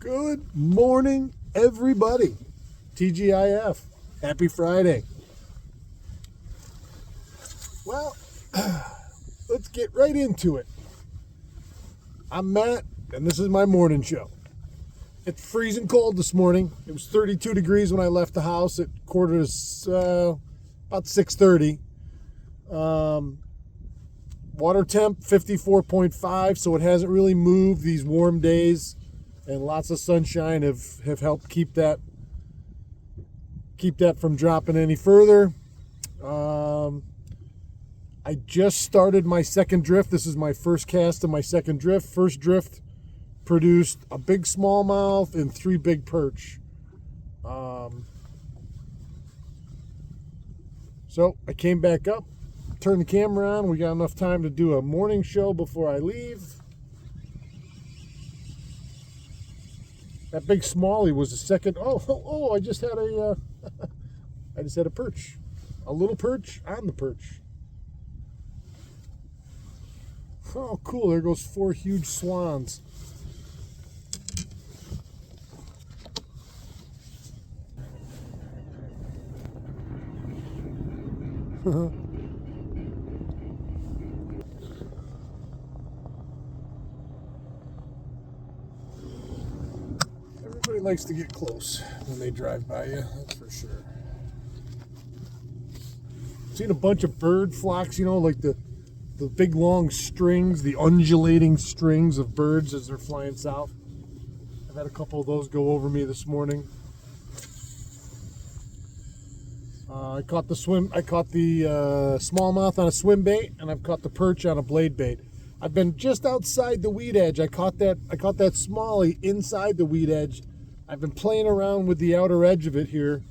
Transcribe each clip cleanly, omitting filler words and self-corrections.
Good morning, everybody. TGIF. Happy Friday. Well, let's get right into it. I'm Matt, and this is my morning show. It's freezing cold this morning. It was 32 degrees when I left the house at about 6:30. Water temp 54.5, so it hasn't really moved. These warm days and lots of sunshine have helped keep that from dropping any further. I just started my second drift. This is my first cast of my second drift. First drift produced a big smallmouth and 3 big perch. So I came back up, turned the camera on. We got enough time to do a morning show before I leave. That big smallie was the second. Oh! I just had a perch, a little perch on the perch. Oh, cool! There goes 4 huge swans. Everybody likes to get close when they drive by you, that's for sure. Seen a bunch of bird flocks, like the big long strings, the undulating strings of birds as they're flying south. I've had a couple of those go over me this morning. I caught the smallmouth on a swim bait, and I've caught the perch on a blade bait. I've been just outside the weed edge. I caught that smallie inside the weed edge. I've been playing around with the outer edge of it here.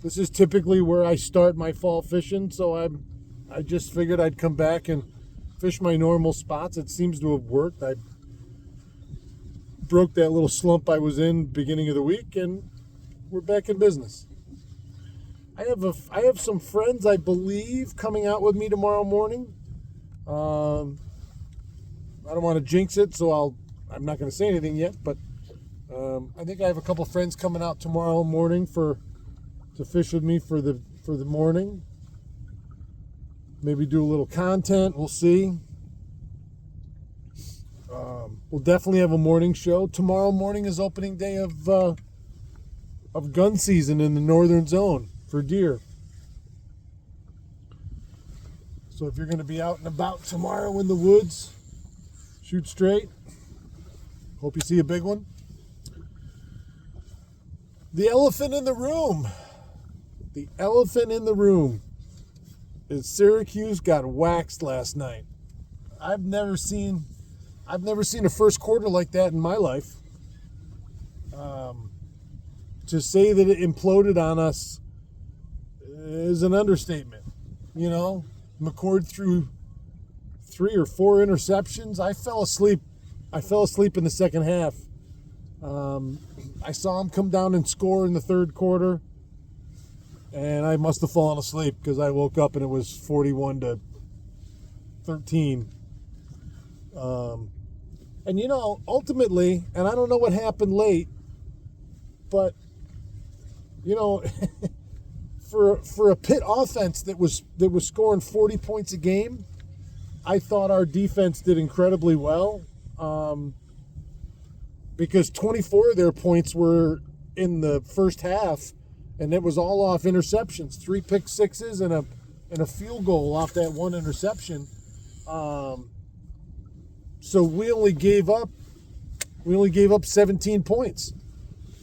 This is typically where I start my fall fishing, so I just figured I'd come back and fish my normal spots. It seems to have worked. I broke that little slump I was in beginning of the week, and we're back in business. I have some friends, I believe, coming out with me tomorrow morning. I don't want to jinx it, so I'm not going to say anything yet, but I think I have a couple friends coming out tomorrow morning to fish with me for the morning. Maybe do a little content. We'll see. We'll definitely have a morning show. Tomorrow morning is opening day of gun season in the northern zone for deer. So if you're going to be out and about tomorrow in the woods, shoot straight. Hope you see a big one. The elephant in the room. The elephant in the room is Syracuse got waxed last night. I've never seen a first quarter like that in my life. To say that it imploded on us is an understatement. McCord threw 3 or 4 interceptions. I fell asleep in the second half. I saw him come down and score in the third quarter, and I must have fallen asleep because I woke up and it was 41-13. And ultimately, and I don't know what happened late, but for a Pitt offense that was scoring 40 points a game, I thought our defense did incredibly well. Because 24 of their points were in the first half, and it was all off interceptions, 3 pick sixes and a field goal off that 1 interception. So we only gave up 17 points.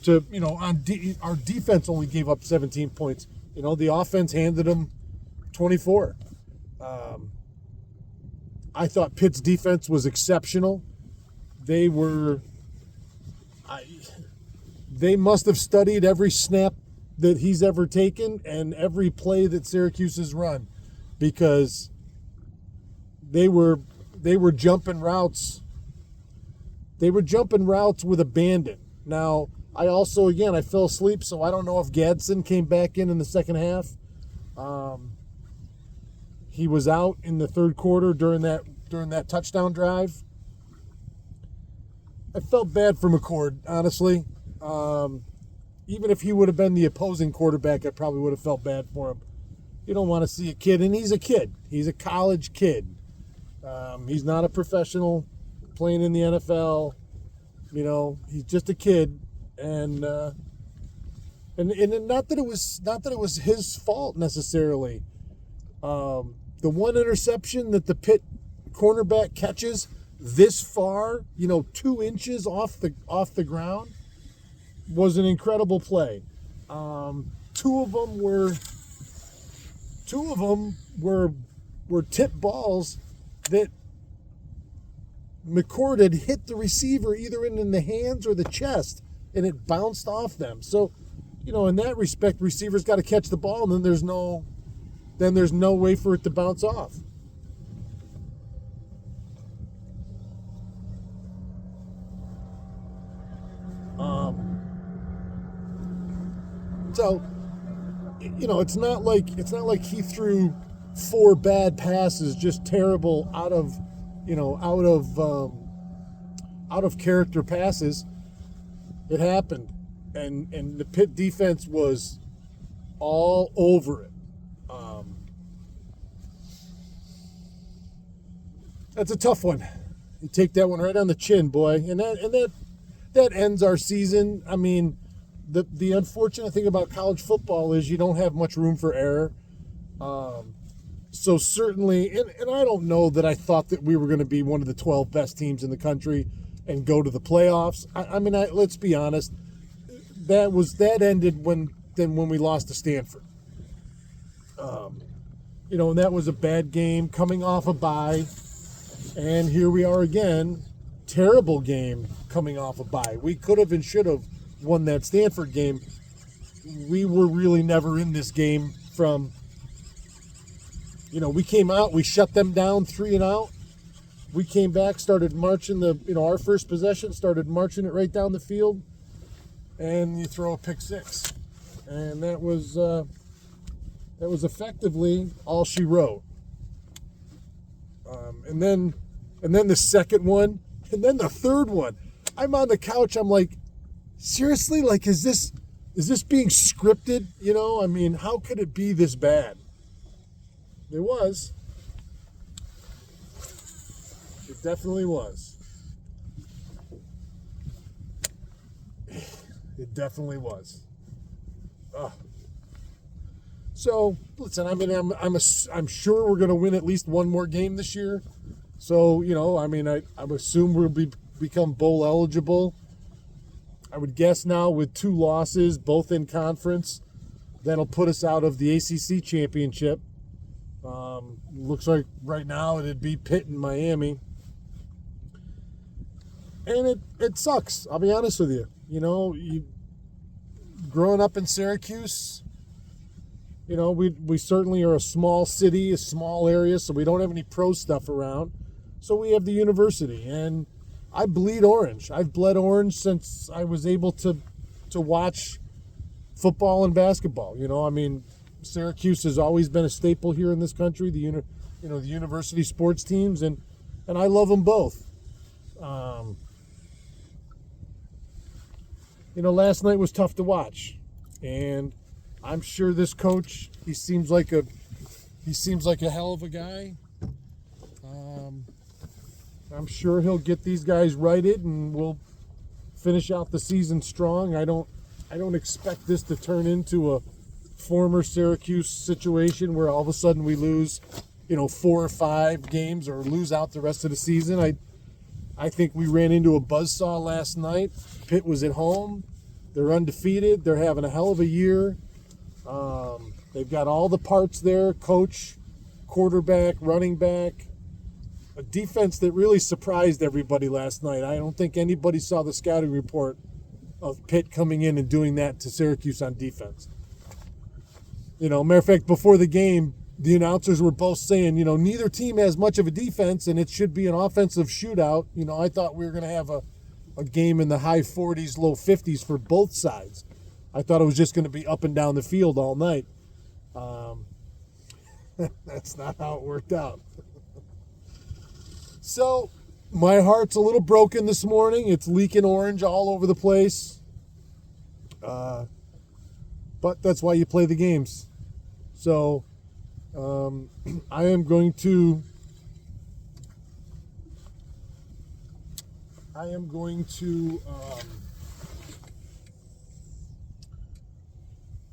Our defense only gave up 17 points. The offense handed them 24. I thought Pitt's defense was exceptional. They must have studied every snap that he's ever taken and every play that Syracuse has run, because they were jumping routes. They were jumping routes with abandon. Now, I fell asleep, so I don't know if Gadsden came back in the second half. He was out in the third quarter during that touchdown drive. I felt bad for McCord, honestly. Even if he would have been the opposing quarterback, I probably would have felt bad for him. You don't want to see a kid, and he's a kid. He's a college kid. He's not a professional playing in the NFL. You know, he's just a kid, and not that it was his fault necessarily. The one interception that the Pitt cornerback catches this far, 2 inches off the ground, was an incredible play. Two of them were tip balls that McCord had hit the receiver either in the hands or the chest, and it bounced off them. So, in that respect, receivers got to catch the ball, and then there's no way for it to bounce off. So, it's not like he threw 4 bad passes, just terrible out of character passes. It happened, and the Pitt defense was all over it. That's a tough one. You take that one right on the chin, boy, and that ends our season. I mean, the unfortunate thing about college football is you don't have much room for error. So certainly, and I don't know that I thought that we were going to be one of the 12 best teams in the country and go to the playoffs. I mean, let's be honest. That ended when we lost to Stanford. And that was a bad game coming off a bye. And here we are again. Terrible game coming off a bye. We could have and should have won that Stanford game. We were really never in this game from, we came out, we shut them down 3 and out. We came back, started marching our first possession, started marching it right down the field, and you throw a pick 6. And that was effectively all she wrote. And then the second one, and then the third one. I'm on the couch, I'm like, seriously, like, is this being scripted? I mean, how could it be this bad? It was. It definitely was. It definitely was. So listen, I mean, I'm sure we're going to win at least one more game this year. So I mean, I assume we'll become bowl eligible. I would guess now with 2 losses, both in conference, that'll put us out of the ACC championship. Looks like right now it'd be Pitt and Miami. And it sucks, I'll be honest with you. You growing up in Syracuse, we certainly are a small city, a small area, so we don't have any pro stuff around. So we have the university, and I bleed orange. I've bled orange since I was able to watch football and basketball. I mean, Syracuse has always been a staple here in this country. The university sports teams, and I love them both. Last night was tough to watch, and I'm sure this coach, he seems like a hell of a guy. I'm sure he'll get these guys righted, and we'll finish out the season strong. I don't expect this to turn into a former Syracuse situation where all of a sudden we lose, 4 or 5 games or lose out the rest of the season. I think we ran into a buzzsaw last night. Pitt was at home. They're undefeated. They're having a hell of a year. They've got all the parts there: coach, quarterback, running back. A defense that really surprised everybody last night. I don't think anybody saw the scouting report of Pitt coming in and doing that to Syracuse on defense. Matter of fact, before the game, the announcers were both saying, neither team has much of a defense and it should be an offensive shootout. I thought we were going to have a game in the high 40s, low 50s for both sides. I thought it was just going to be up and down the field all night. That's not how it worked out. So, my heart's a little broken this morning. It's leaking orange all over the place. But that's why you play the games. So I am going to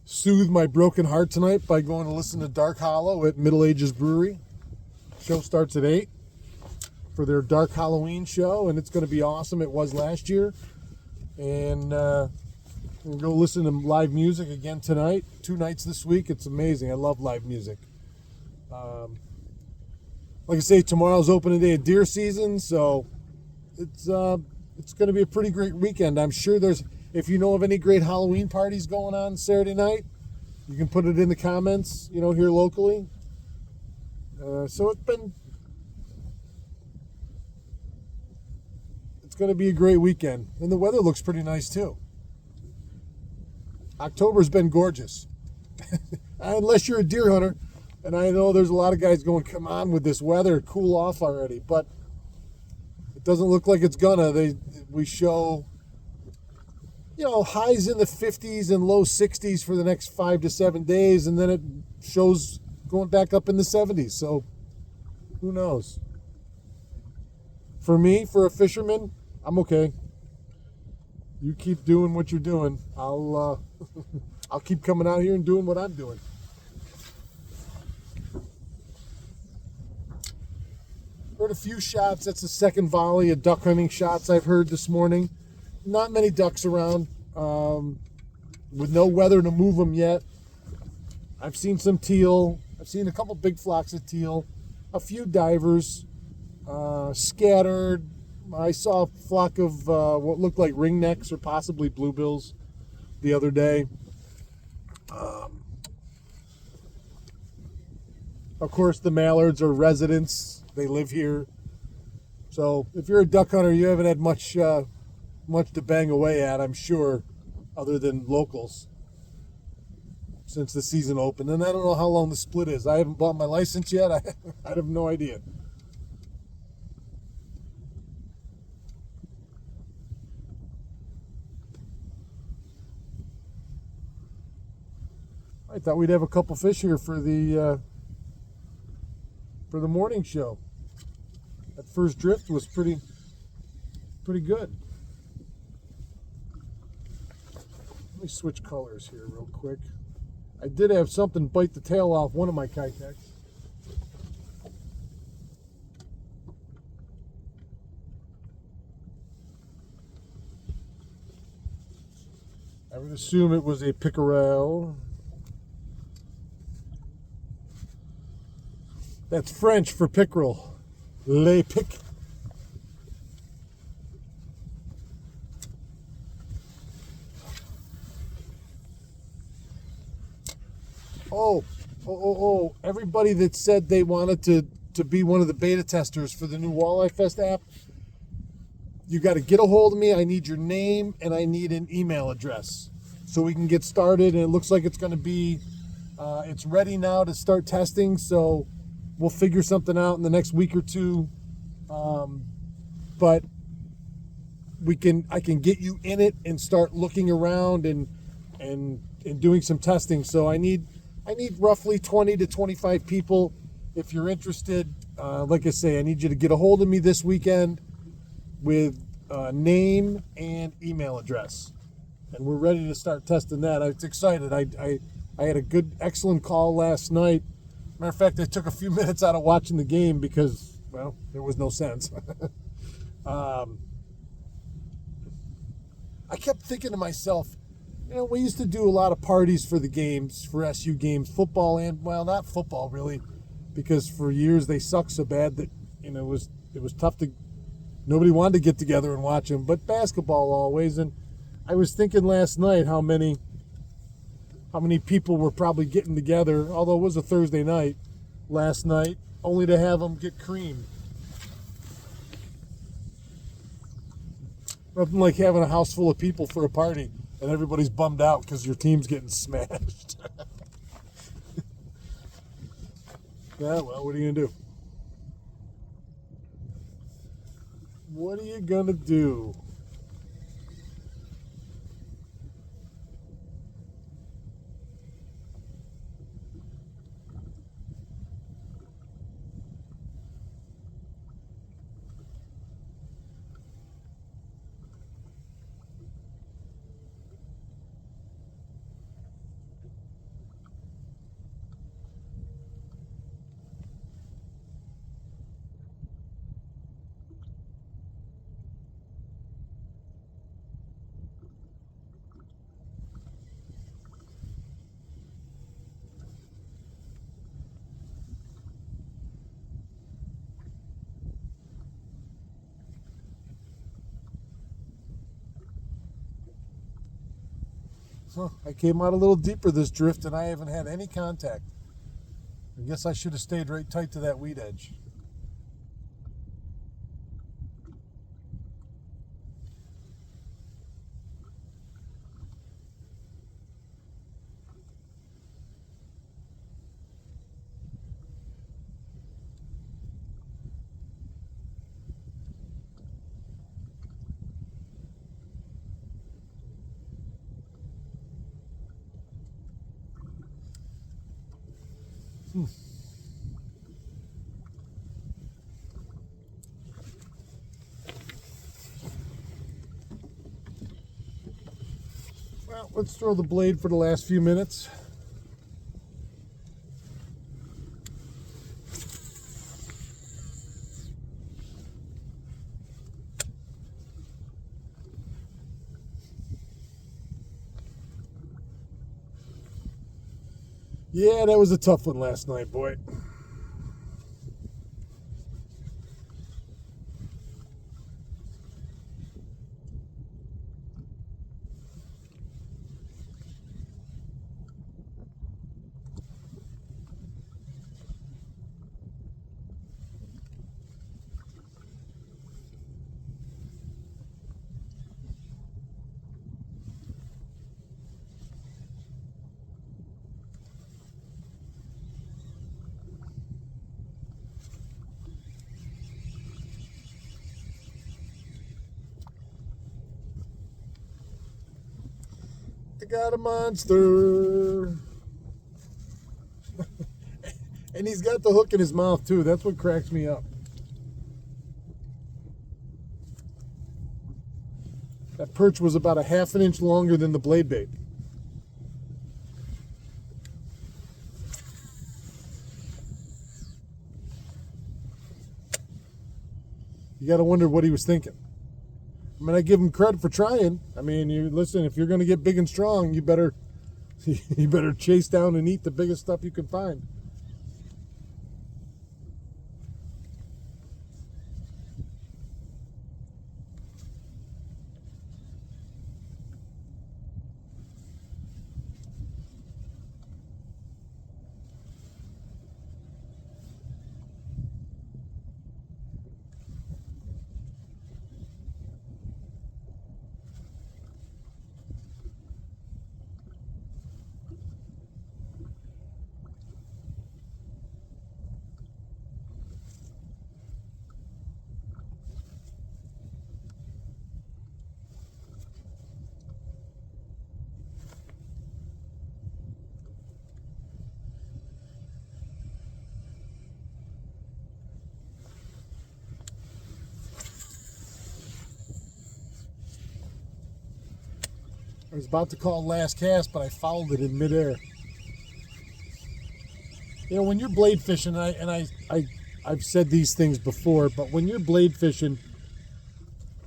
soothe my broken heart tonight by going to listen to Dark Hollow at Middle Ages Brewery. Show starts at 8 for their Dark Halloween show, and it's going to be awesome. It was last year. And we'll go listen to live music again tonight. 2 nights this week. It's amazing. I love live music. Like I say, tomorrow's opening day of deer season, so it's going to be a pretty great weekend. I'm sure if you know of any great Halloween parties going on Saturday night, you can put it in the comments, here locally. So it's going to be a great weekend. And the weather looks pretty nice too. October's been gorgeous. Unless you're a deer hunter. And I know there's a lot of guys going, come on with this weather, cool off already. But it doesn't look like it's gonna. We show, highs in the 50s and low 60s for the next 5 to 7 days. And then it shows going back up in the 70s. So who knows? For me, for a fisherman, I'm okay. You keep doing what you're doing. I'll keep coming out here and doing what I'm doing. Heard a few shots. That's the second volley of duck hunting shots I've heard this morning. Not many ducks around, with no weather to move them yet. I've seen some teal. I've seen a couple big flocks of teal. A few divers scattered. I saw a flock of what looked like ringnecks or possibly bluebills the other day. Of course, the mallards are residents. They live here. So if you're a duck hunter, you haven't had much to bang away at, I'm sure, other than locals since the season opened. And I don't know how long the split is. I haven't bought my license yet. I have no idea. I thought we'd have a couple fish here for the morning show. That first drift was pretty good. Let me switch colors here real quick. I did have something bite the tail off one of my Kitechs. I would assume it was a pickerel. That's French for pickerel. Les pic. Oh. Everybody that said they wanted to be one of the beta testers for the new Walleye Fest app, you got to get a hold of me. I need your name and I need an email address so we can get started. And it looks like it's going to be, it's ready now to start testing. So we'll figure something out in the next week or two. But I can get you in it and start looking around and doing some testing. So I need roughly 20 to 25 people. If you're interested, like I say, I need you to get a hold of me this weekend with name and email address. And we're ready to start testing that. I was excited. I had a excellent call last night. Matter of fact, I took a few minutes out of watching the game because, well, there was no sense. I kept thinking to myself, we used to do a lot of parties for the games, for SU games, football and, well, not football really, because for years they sucked so bad that, it was tough nobody wanted to get together and watch them, but basketball always. And I was thinking last night how many people were probably getting together, although it was a Thursday night last night, only to have them get creamed. Nothing like having a house full of people for a party and everybody's bummed out because your team's getting smashed. Yeah, well, what are you going to do? What are you gonna do? Huh, I came out a little deeper this drift and I haven't had any contact. I guess I should have stayed right tight to that weed edge. Well, let's throw the blade for the last few minutes. Yeah, that was a tough one last night, boy. I got a monster. And he's got the hook in his mouth too. That's what cracks me up. That perch was about a half an inch longer than the blade bait. You got to wonder what he was thinking. I mean, I give him credit for trying. I mean, you listen, if you're going to get big and strong, you better chase down and eat the biggest stuff you can find. I was about to call last cast, but I fouled it in midair. You know, when you're blade fishing, I've said these things before, but when you're blade fishing,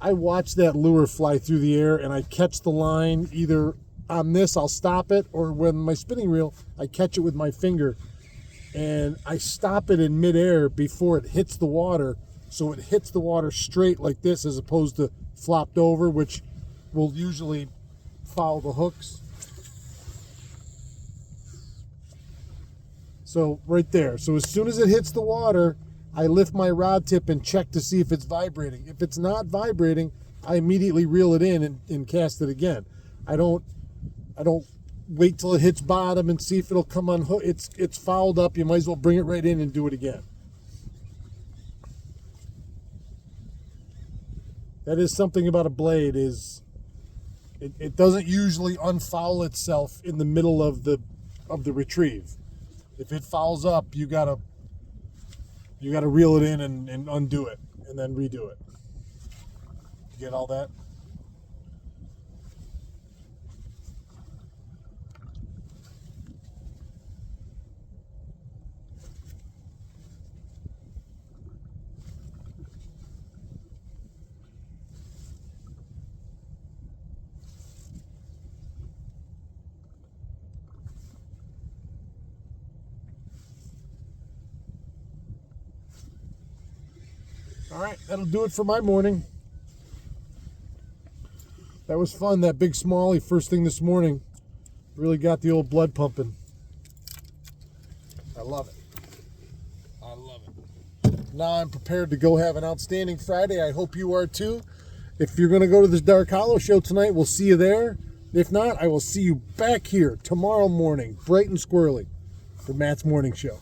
I watch that lure fly through the air and I catch the line. Either on this, I'll stop it, or when my spinning reel, I catch it with my finger and I stop it in midair before it hits the water, so it hits the water straight like this as opposed to flopped over, which will usually foul the hooks. So right there. So as soon as it hits the water, I lift my rod tip and check to see if it's vibrating. If it's not vibrating, I immediately reel it in and cast it again. I don't wait till it hits bottom and see if it'll come on hook. It's fouled up. You might as well bring it right in and do it again. That is something about a blade, is it doesn't usually unfoul itself in the middle of the retrieve. If it fouls up, you gotta reel it in and undo it and then redo it. You get all that? All right, that'll do it for my morning. That was fun, that big smallie first thing this morning. Really got the old blood pumping. I love it. I love it. Now I'm prepared to go have an outstanding Friday. I hope you are too. If you're going to go to this Dark Hollow show tonight, we'll see you there. If not, I will see you back here tomorrow morning, bright and squirrely, for Matt's Morning Show.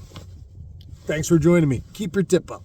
Thanks for joining me. Keep your tip up.